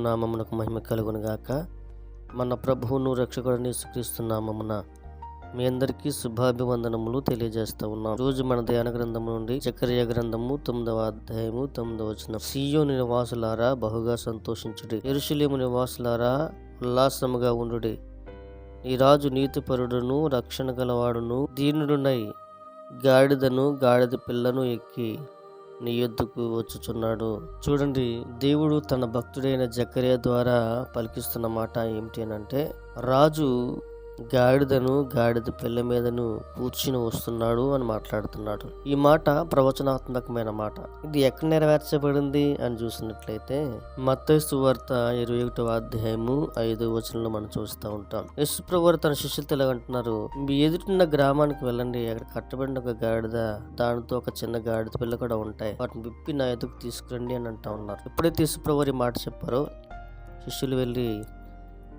నామమునకు మహిమ కలుగును గాక. మన ప్రభువును రక్షకుడిని యేసుక్రీస్తు నామమున మీ అందరికీ శుభాభివందనములు తెలియజేస్తా ఉన్నాం. రోజు మన ధ్యాన గ్రంథము నుండి జకర్యా గ్రంథము 9వ అధ్యాయము 9వ వచనం. సీయోను నివాసులారా బహుగా సంతోషించుడి, యెరూషలేము నివాసులారా ఉల్లాసముగా ఉండుడి. ఈ రాజు నీతిపరుడును రక్షణ గలవాడును దీనుడునై గాడిదను గాడిద పిల్లను ఎక్కి నీ యొద్దకు వచ్చుచున్నాడు. చూడండి, దేవుడు తన భక్తుడైన జకర్యా ద్వారా పలికిస్తున్న మాట ఏమిటి అంటే, రాజు గాడిదను గాడిద పిల్ల మీదను కూర్చుని వస్తున్నాడు అని మాట్లాడుతున్నాడు. ఈ మాట ప్రవచనాత్మకమైన మాట. ఇది ఎక్కడ నెరవేర్చబడింది అని చూసినట్లయితే మత్తయి సువార్త 21వ అధ్యాయము 5వ వచనంలో మనం చూస్తూ ఉంటాం. యేసుప్రభువు తన శిష్యులతో ఇలాగంటున్నారు, మీ ఎదుటిన్న గ్రామానికి వెళ్ళండి, అక్కడ కట్టబడిన ఒక గాడిద, దానితో ఒక చిన్న గాడిద పిల్ల కూడా ఉంటాయి, వాటిని విప్పి నా ఎదుగు తీసుకురండి అని అంటా ఉన్నారు. ఎప్పుడైతే యేసుప్రభువు ఈ మాట చెప్పారో శిష్యులు వెళ్ళి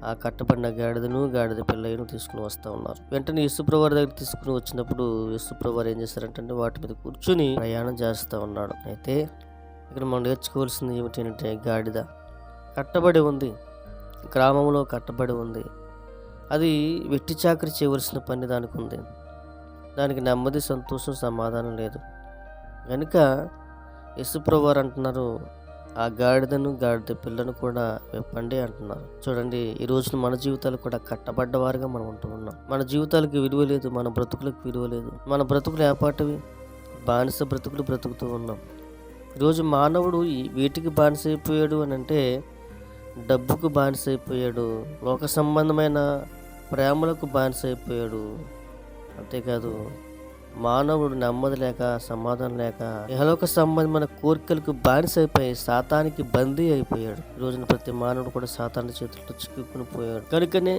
ఆ కట్టబడిన గాడిదను గాడిద పిల్లను తీసుకుని వస్తూ ఉన్నారు. వెంటనే యేసుప్రభువు దగ్గర తీసుకుని వచ్చినప్పుడు యేసుప్రభువు ఏం చేశారంటే వాటి మీద కూర్చుని ప్రయాణం చేస్తూ ఉన్నాడు. అయితే ఇక్కడ మనం నేర్చుకోవాల్సింది ఏమిటంటే, గాడిద కట్టబడి ఉంది, గ్రామంలో కట్టబడి ఉంది. అది వెట్టి చాకరీ చేయవలసిన పని దానికి ఉంది. దానికి నెమ్మది, సంతోషం, సమాధానం లేదు. కనుక యేసుప్రభువు అంటున్నారు, ఆ గాడిదను గాడిద పిల్లను కూడా విప్పండి అంటున్నారు. చూడండి, ఈ రోజున మన జీవితాలు కూడా కట్టబడ్డవారుగా మనం ఉంటూ ఉన్నాం. మన జీవితాలకి విలువ లేదు, మన బ్రతుకులకు విలువ లేదు. మన బ్రతుకులు ఏపాటివి? బానిస బ్రతుకులు బ్రతుకుతూ ఉన్నాం. ఈరోజు మానవుడు వీటికి బానిస అయిపోయాడు అని అంటే, డబ్బుకు బానిస అయిపోయాడు, లోక సంబంధమైన ప్రేమలకు బానిస అయిపోయాడు. అంతేకాదు, మానవుడు నెమ్మది లేక, సమాధానం లేక, ఇహలోక సంబంధమైన కోరికలకు బానిస అయిపోయి సాతానికి బందీ అయిపోయాడు. ఈ రోజున ప్రతి మానవుడు కూడా సాతాను చేతుల్లో చిక్కుకుని పోయాడు. కనుకనే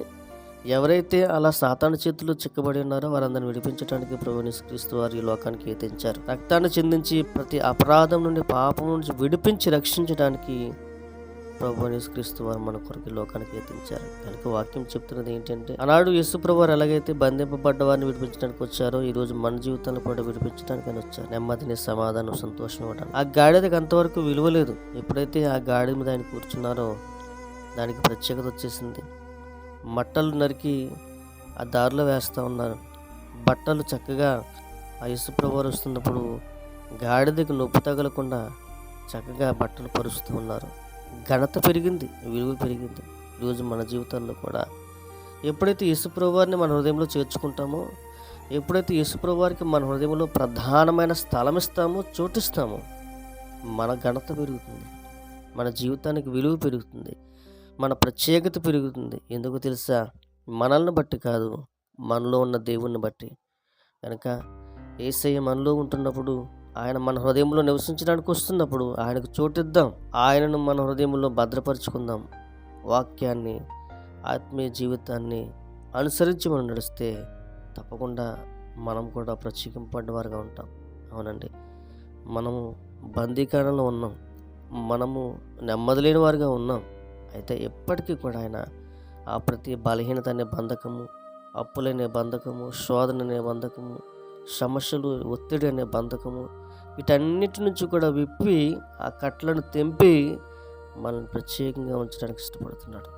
ఎవరైతే అలా సాతాను చేతుల్లో చిక్కబడి ఉన్నారో వారందరిని విడిపించడానికి ప్రభువు యేసుక్రీస్తు వారు ఈ లోకానికి తెంచారు. రక్తాన్ని చిందించి ప్రతి అపరాధం నుండి, పాపం నుంచి విడిపించి రక్షించడానికి ప్రభువు యేసుక్రీస్తు వారు మన కొరకు లోకానికి ఎత్తించారు. కనుక వాక్యం చెప్తున్నది ఏంటంటే, ఆనాడు యేసుప్రభువు వారు ఎలాగైతే బంధింపబడ్డ వారిని విడిపించడానికి వచ్చారో, ఈ రోజు మన జీవితాన్ని కూడా విడిపించడానికి వచ్చారు. నెమ్మదిని, సమాధానం, సంతోషం ఇవ్వడానికి. ఆ గాడిదకి అంతవరకు విలువ లేదు. ఎప్పుడైతే ఆ గాడి మీద ఆయన కూర్చున్నారో దానికి ప్రత్యేకత వచ్చేసింది. మట్టలు నరికి ఆ దారిలో వేస్తూ ఉన్నారు. బట్టలు చక్కగా ఆ యేసుప్రభువు వారు వస్తున్నప్పుడు గాడిదకి నొప్పి తగలకుండా చక్కగా బట్టలు పరుస్తూ ఉన్నారు. ఘనత పెరిగింది, విలువ పెరిగింది. ఈరోజు మన జీవితాల్లో కూడా ఎప్పుడైతే యేసుప్రభువు వారిని మన హృదయంలో చేర్చుకుంటామో, ఎప్పుడైతే యేసుప్రభువు వారికి మన హృదయంలో ప్రధానమైన స్థలం ఇస్తామో, చోటిస్తామో, మన ఘనత పెరుగుతుంది, మన జీవితానికి విలువ పెరుగుతుంది, మన ప్రత్యేకత పెరుగుతుంది. ఎందుకు తెలుసా? మనల్ని బట్టి కాదు, మనలో ఉన్న దేవుణ్ణి బట్టి. కనుక యేసయ్య మనలో ఉంటున్నప్పుడు, ఆయన మన హృదయంలో నివసించడానికి వస్తున్నప్పుడు ఆయనకు చోటిద్దాం, ఆయనను మన హృదయంలో భద్రపరుచుకుందాం. వాక్యాన్ని, ఆత్మీయ జీవితాన్ని అనుసరించి మనం నడిస్తే తప్పకుండా మనం కూడా ప్రత్యేకింపబడ్డవారుగా ఉంటాం. అవునండి, మనము బందీకారంలో ఉన్నాం, మనము నెమ్మది లేని వారుగా ఉన్నాం. అయితే ఎప్పటికీ కూడా ఆయన ఆ ప్రతి బలహీనత అనే బంధకము, అప్పులనే బంధకము, శోధన అనే బంధకము, సమస్యలు, ఒత్తిడి అనే బంధకము, వీటన్నిటి నుంచి కూడా విప్పి ఆ కట్లను తెంపి మనల్ని ప్రత్యేకంగా ఉంచడానికి ఇష్టపడుతున్నాడు.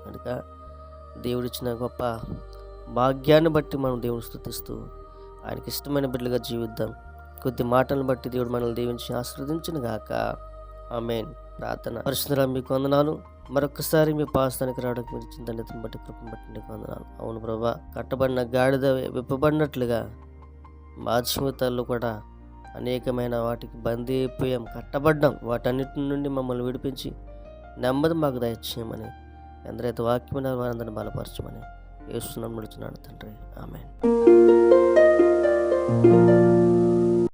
కనుక దేవుడిచ్చిన గొప్ప భాగ్యాన్ని బట్టి మనం దేవుని స్తుతిస్తూ ఆయనకి ఇష్టమైన బిడ్డలుగా జీవిద్దాం. కొద్ది మాటలను బట్టి దేవుడు మనల్ని దీవించి ఆశీర్వదించును గాక. ఆమేన్. ప్రార్థన. పరిశుద్ధుడా, మీకు వందనాలు. మరొకసారి మీ పాస్తానికి రావడానికి మీరు ఇచ్చిన ధన్యతను బట్టి, కృపను బట్టి నీకు వందనాలు. అవును ప్రభువా, కట్టబడిన గాడిద విప్పబడినట్లుగా మా జీవితాల్లో కూడా అనేకమైన వాటికి బందీ అయిపోయాం, కట్టబడ్డాం. వాటన్నిటి నుండి మమ్మల్ని విడిపించి నెమ్మది మాకు దయచేయమని, ఎందరైతే వాక్యమైన వారందరిని బలపరచమని యేసు నామమున అడుగుచున్నాను తండ్రి. ఆమేన్.